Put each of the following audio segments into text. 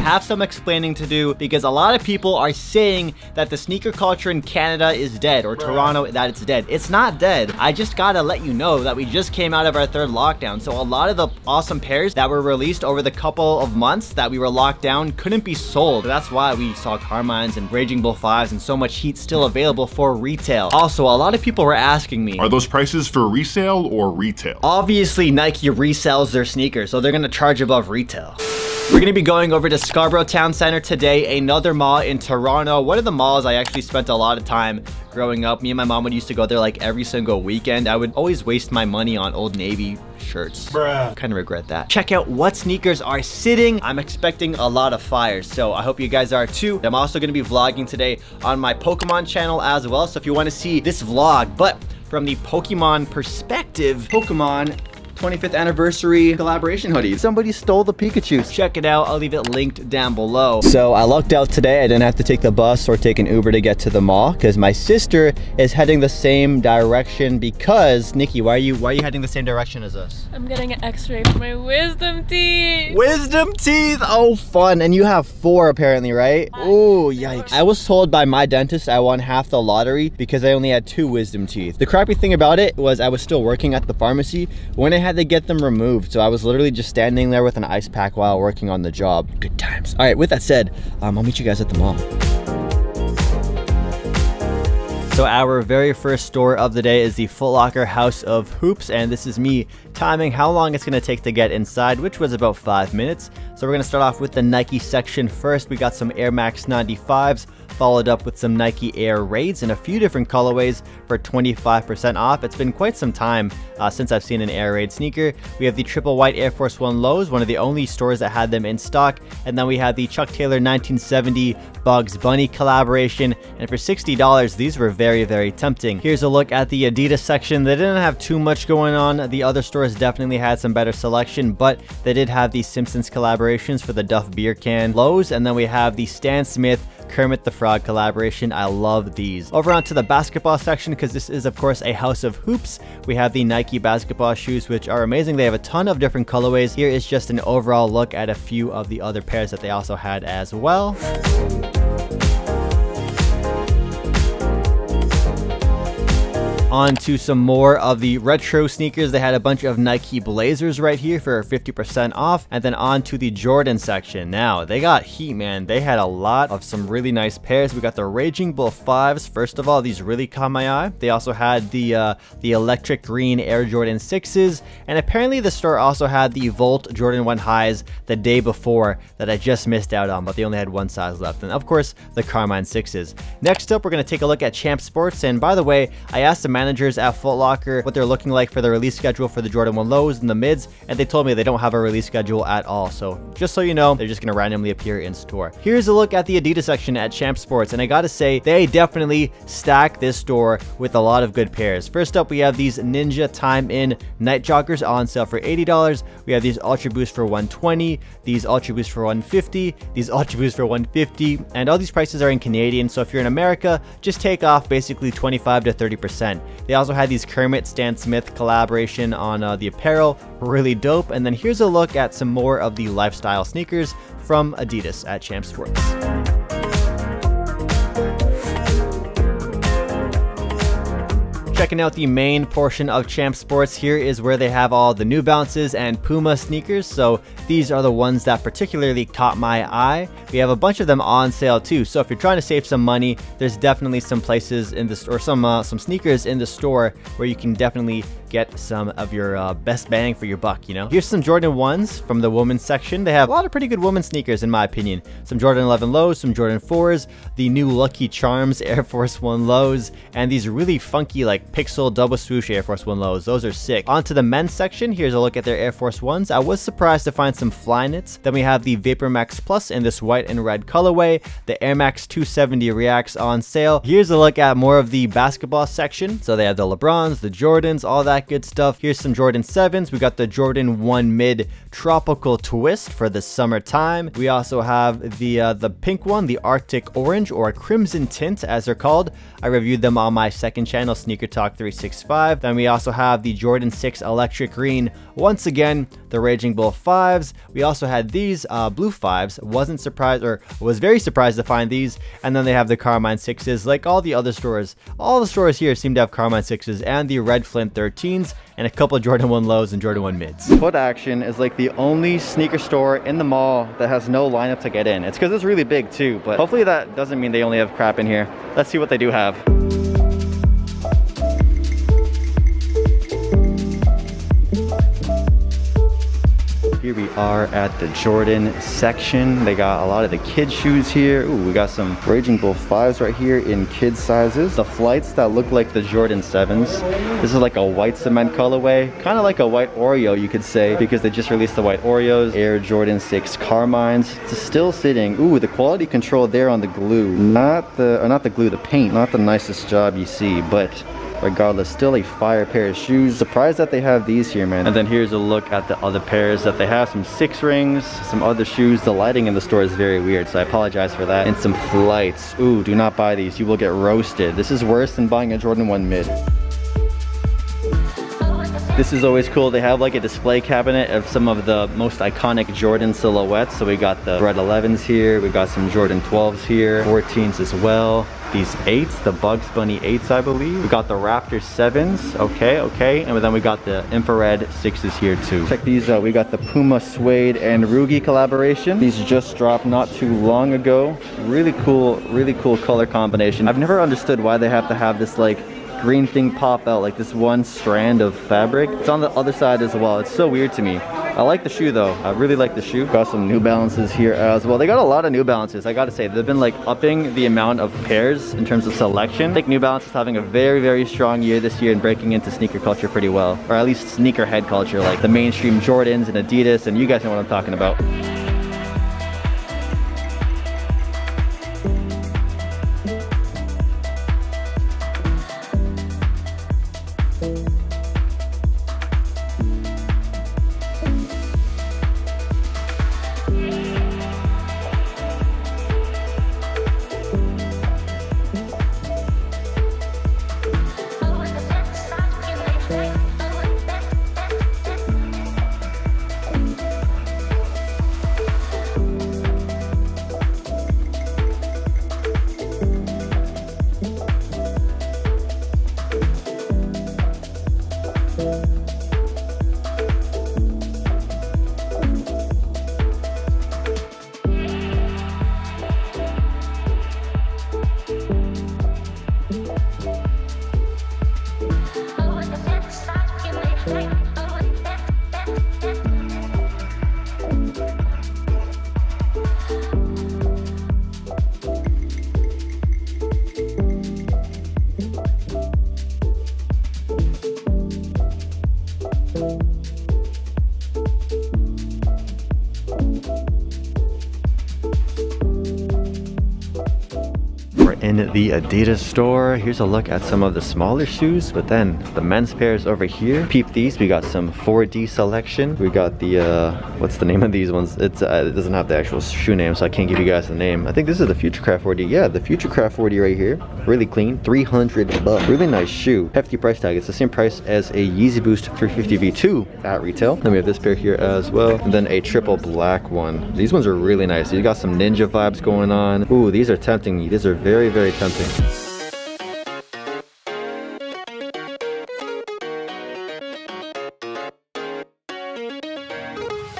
Have some explaining to do because a lot of people are saying that the sneaker culture in Canada is dead, or Toronto, that it's dead. It's not dead. I just gotta let you know that we just came out of our third lockdown, so a lot of the awesome pairs that were released over the couple of months that we were locked down couldn't be sold. That's why we saw Carmines and Raging Bull 5s and so much heat still available for retail. Also, a lot of people were asking me, are those prices for resale or retail? Obviously, Nike resells their sneakers, so they're gonna charge above retail. We're gonna be going over to Scarborough Town Center today, another mall in Toronto. One of the malls I actually spent a lot of time growing up. Me and my mom would used to go there like every single weekend. I would always waste my money on Old Navy shirts. Bruh. Kind of regret that. Check out what sneakers are sitting. I'm expecting a lot of fires, so I hope you guys are too. I'm also gonna be vlogging today on my Pokemon channel as well, so if you wanna see this vlog, but from the Pokemon perspective, Pokemon 25th anniversary collaboration hoodies. Somebody stole the Pikachus. Check it out. I'll leave it linked down below. So I lucked out today. I didn't have to take the bus or take an Uber to get to the mall because my sister is heading the same direction because, Nikki, why are you heading the same direction as us? I'm getting an x-ray for my wisdom teeth. Wisdom teeth? Oh, fun. And you have 4 apparently, right? Oh, yikes. I was told by my dentist I won half the lottery because I only had 2 wisdom teeth. The crappy thing about it was I was still working at the pharmacy when I had to get them removed, so I was literally just standing there with an ice pack while working on the job. Good times. All right, with that said, I'll meet you guys at the mall. So our very first store of the day is the Foot Locker House of Hoops, and this is me timing how long it's going to take to get inside, which was about 5 minutes. So we're going to start off with the Nike section first. We got some Air Max 95s, followed up with some Nike Air Raids in a few different colorways for 25% off. It's been quite some time since I've seen an Air Raid sneaker. We have the triple white Air Force One lows, one of the only stores that had them in stock. And then we have the Chuck Taylor 1970 Bugs Bunny collaboration. And for $60, these were very, very tempting. Here's a look at the Adidas section. They didn't have too much going on. The other stores definitely had some better selection, but they did have the Simpsons collaborations for the Duff beer can lows. And then we have the Stan Smith Kermit the Frog collaboration. I love these. Over onto the basketball section, because this is of course a house of hoops. We have the Nike basketball shoes, which are amazing. They have a ton of different colorways. Here is just an overall look at a few of the other pairs that they also had as well. On to some more of the retro sneakers. They had a bunch of Nike Blazers right here for 50% off. And then on to the Jordan section. Now, they got heat, man. They had a lot of some really nice pairs. We got the Raging Bull 5s. First of all, these really caught my eye. They also had the electric green Air Jordan 6s. And apparently the store also had the Volt Jordan 1 highs the day before that I just missed out on, but they only had one size left. And of course, the Carmine 6s. Next up, we're going to take a look at Champ Sports. And by the way, I asked the managers at Foot Locker what they're looking like for the release schedule for the Jordan 1 lows and the mids, and they told me they don't have a release schedule at all. So just so you know, they're just going to randomly appear in store. Here's a look at the Adidas section at Champ Sports, and I gotta say, they definitely stack this store with a lot of good pairs. First up, we have these Ninja Time In Night Joggers on sale for $80. We have these Ultra Boost for $120, these Ultra Boost for $150, these Ultra Boost for $150, and all these prices are in Canadian, so if you're in America, just take off basically 25 to 30%. They also had these Kermit Stan Smith collaboration on the apparel, really dope. And then here's a look at some more of the lifestyle sneakers from Adidas at Champ Sports. Checking out the main portion of Champ Sports, here is where they have all the New Balances and Puma sneakers. So these are the ones that particularly caught my eye. We have a bunch of them on sale too. So if you're trying to save some money, there's definitely some places in the store, some sneakers in the store where you can definitely get some of your best bang for your buck, you know? Here's some Jordan 1s from the women's section. They have a lot of pretty good women's sneakers in my opinion. Some Jordan 11 lows, some Jordan 4s, the new Lucky Charms Air Force 1 lows, and these really funky like pixel double swoosh Air Force 1 lows. Those are sick. On to the men's section. Here's a look at their Air Force 1s. I was surprised to find some Flyknits. Then we have the Vapor Max Plus in this white and red colorway. The Air Max 270 Reacts on sale. Here's a look at more of the basketball section. So they have the LeBrons, the Jordans, all that good stuff. Here's some Jordan 7s. We got the Jordan 1 Mid Tropical Twist for the summertime. We also have the pink one, the Arctic Orange or Crimson Tint as they're called. I reviewed them on my second channel, SneakerTalk TikTok 365. Then we also have the Jordan 6 Electric Green. Once again, the Raging Bull 5s. We also had these blue 5s. Wasn't surprised, or was very surprised to find these. And then they have the Carmine 6s. Like all the other stores, all the stores here seem to have Carmine 6s and the Red Flint 13s and a couple of Jordan 1 lows and Jordan 1 mids. Foot Action is like the only sneaker store in the mall that has no lineup to get in. It's because it's really big too, but hopefully that doesn't mean they only have crap in here. Let's see what they do have. Here we are at the Jordan section. They got a lot of the kids shoes here. Ooh, we got some Raging Bull 5s right here in kids sizes. The Flights that look like the Jordan 7s. This is like a white cement colorway, kind of like a white Oreo you could say, because they just released the white Oreos. Air Jordan 6 Carmines. It's still sitting. Ooh, the quality control there on the glue. Not the glue, the paint. Not the nicest job you see, but regardless, still a fire pair of shoes. Surprised that they have these here, man. And then here's a look at the other pairs that they have. Some 6 rings, some other shoes. The lighting in the store is very weird, so I apologize for that. And some Flights. Ooh, do not buy these. You will get roasted. This is worse than buying a Jordan 1 mid. This is always cool. They have like a display cabinet of some of the most iconic Jordan silhouettes. So we got the Red 11s here. We got some Jordan 12s here. 14s as well. These 8s, the Bugs Bunny 8s, I believe. We got the Raptor 7s, okay. And then we got the infrared 6s here too. Check these out. We got the Puma Suede and Rugi collaboration. These just dropped not too long ago. Really cool color combination. I've never understood why they have to have this like green thing pop out, like this one strand of fabric. It's on the other side as well. It's so weird to me. I like the shoe though. I really like the shoe. Got some New Balances here as well. They got a lot of New Balances, I gotta say. They've been like upping the amount of pairs in terms of selection. I think New Balance is having a very strong year this year and breaking into sneaker culture pretty well. Or at least sneakerhead culture, like the mainstream Jordans and Adidas, and you guys know what I'm talking about. In the Adidas store, here's a look at some of the smaller shoes, but then the men's pairs over here. Peep these. We got some 4D selection. We got the what's the name of these ones? It doesn't have the actual shoe name, so I can't give you guys the name. I think this is the Futurecraft 4D. Yeah, the Futurecraft 4D right here. Really clean, 300 bucks. Really nice shoe. Hefty price tag. It's the same price as a Yeezy Boost 350 V2 at retail. Then we have this pair here as well, and then a triple black one. These ones are really nice. You got some ninja vibes going on. Ooh, these are tempting me. These are very tempting.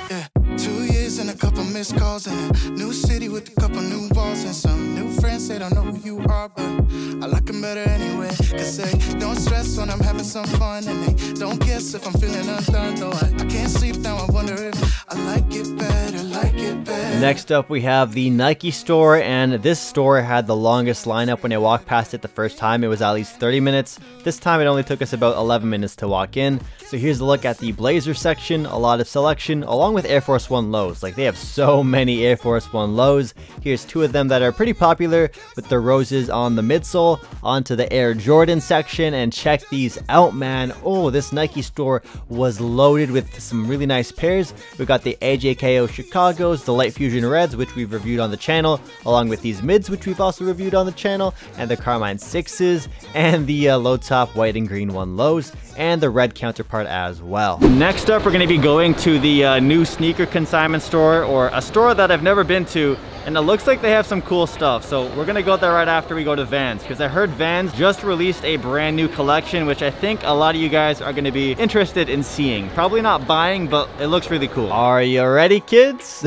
Yeah, 2 years and a couple missed calls in a new city with a couple new walls and some new friends. They don't know who you are, but I like them better anyway. Cause they don't stress when I'm having some fun, and they don't guess if I'm feeling undone. Though I can't sleep now, I wonder if I like it better, like it better. Next up we have the Nike store, and this store had the longest lineup. When I walked past it the first time, it was at least 30 minutes. This time it only took us about 11 minutes to walk in. So here's a look at the blazer section. A lot of selection along with Air Force 1 lows. Like, they have so many Air Force 1 lows. Here's 2 of them that are pretty popular with the roses on the midsole. Onto the Air Jordan section, and check these out, man. Oh, this Nike store was loaded with some really nice pairs. We got the AJKO Chicagos, lows, the light fusion reds, which we've reviewed on the channel, along with these mids, which we've also reviewed on the channel, and the Carmine 6s, and the low top white and green 1 lows, and the red counterpart as well. Next up, we're going to be going to the new sneaker consignment store, or a store that I've never been to, and it looks like they have some cool stuff. So we're gonna go there right after we go to Vans, because I heard Vans just released a brand new collection, which I think a lot of you guys are gonna be interested in seeing. Probably not buying, but it looks really cool. Are you ready, kids?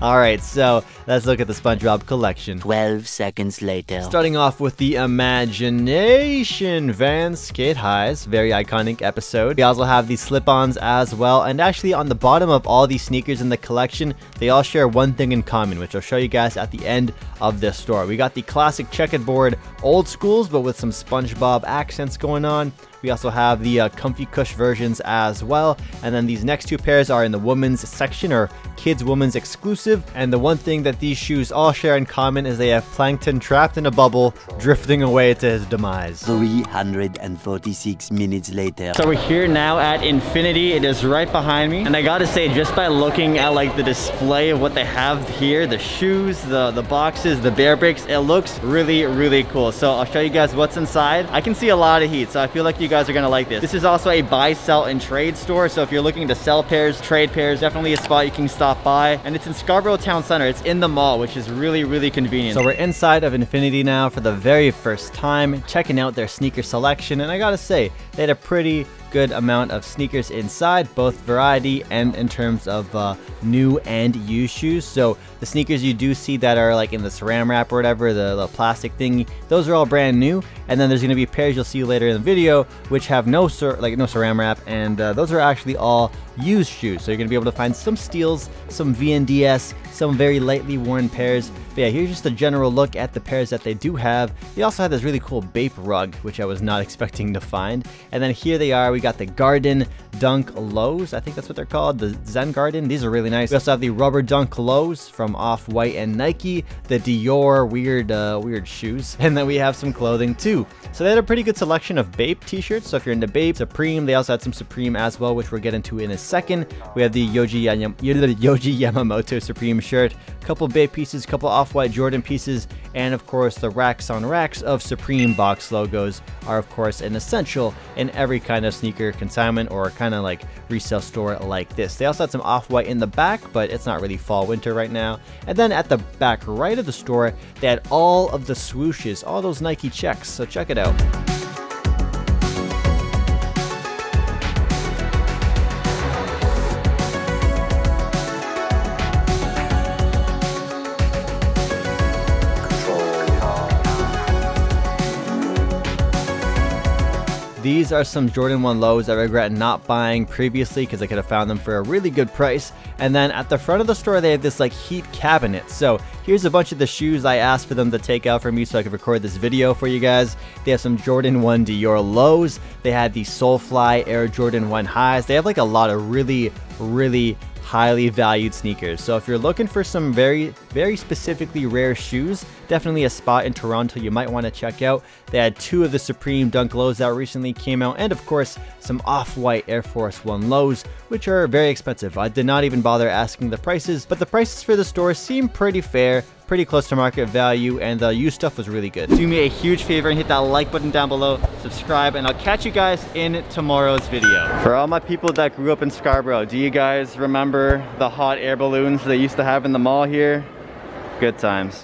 All right, so let's look at the SpongeBob collection. 12 seconds later. Starting off with the Imagination Vans Skate Highs, very iconic episode. We also have the slip-ons as well, and actually on the bottom of all these sneakers in the collection, they all share one thing in common, which I'll show you guys at the end of this store. We got the classic checkerboard old schools, but with some SpongeBob accents going on. We also have the comfy cush versions as well. And then these next two pairs are in the women's section, or kids women's exclusive. And the one thing that these shoes all share in common is they have Plankton trapped in a bubble, drifting away to his demise. 346 minutes later. So we're here now at Infinity. It is right behind me. And I gotta say, just by looking at like the display of what they have here, the shoes, the boxes, the bear brakes, it looks really, really cool. So I'll show you guys what's inside. I can see a lot of heat, so I feel like you guys are gonna like this. This is also a buy, sell, and trade store, so if you're looking to sell pairs, trade pairs, definitely a spot you can stop by. And it's in Scarborough Town Center. It's in the mall, which is really, really convenient. So we're inside of Infinity now for the very first time, checking out their sneaker selection, and I gotta say, they had a pretty good amount of sneakers inside, both variety and in terms of new and used shoes. So the sneakers you do see that are like in the saran wrap or whatever, the plastic thingy, those are all brand new. And then there's going to be pairs you'll see later in the video which have no saran wrap, and those are actually all used shoes. So you're going to be able to find some steals, some VNDS, some very lightly worn pairs. But yeah, here's just a general look at the pairs that they do have. They also have this really cool Bape rug, which I was not expecting to find. And then here they are. We got the Garden Dunk Lows. I think that's what they're called. The Zen Garden. These are really nice. We also have the Rubber Dunk Lows from Off-White and Nike. The Dior weird shoes. And then we have some clothing too. So they had a pretty good selection of Bape t-shirts. So if you're into Bape, Supreme, they also had some Supreme as well, which we'll get into in a second. We have the Yoji Yamamoto Supreme shirt, a couple Bape pieces, a couple Off-White Jordan pieces, and of course the racks on racks of Supreme box logos are of course an essential in every kind of sneaker consignment or kind of like resale store like this. They also had some Off-White in the back, but it's not really fall winter right now. And then at the back right of the store, they had all of the swooshes, all those Nike checks, so check it out. These are some Jordan 1 lows I regret not buying previously because I could have found them for a really good price. And then at the front of the store, they have this like heat cabinet. So here's a bunch of the shoes I asked for them to take out for me so I could record this video for you guys. They have some Jordan 1 Dior lows. They had the Soulfly Air Jordan 1 highs. They have like a lot of really highly valued sneakers. So if you're looking for some very specifically rare shoes, definitely a spot in Toronto you might want to check out. They had two of the Supreme Dunk lows that recently came out, and of course some Off-White Air Force 1 lows, which are very expensive. I did not even bother asking the prices, but the prices for the store seem pretty fair, pretty close to market value, and the used stuff was really good. Do me a huge favor and hit that like button down below, subscribe, and I'll catch you guys in tomorrow's video. For all my people that grew up in Scarborough, do you guys remember the hot air balloons they used to have in the mall here? Good times.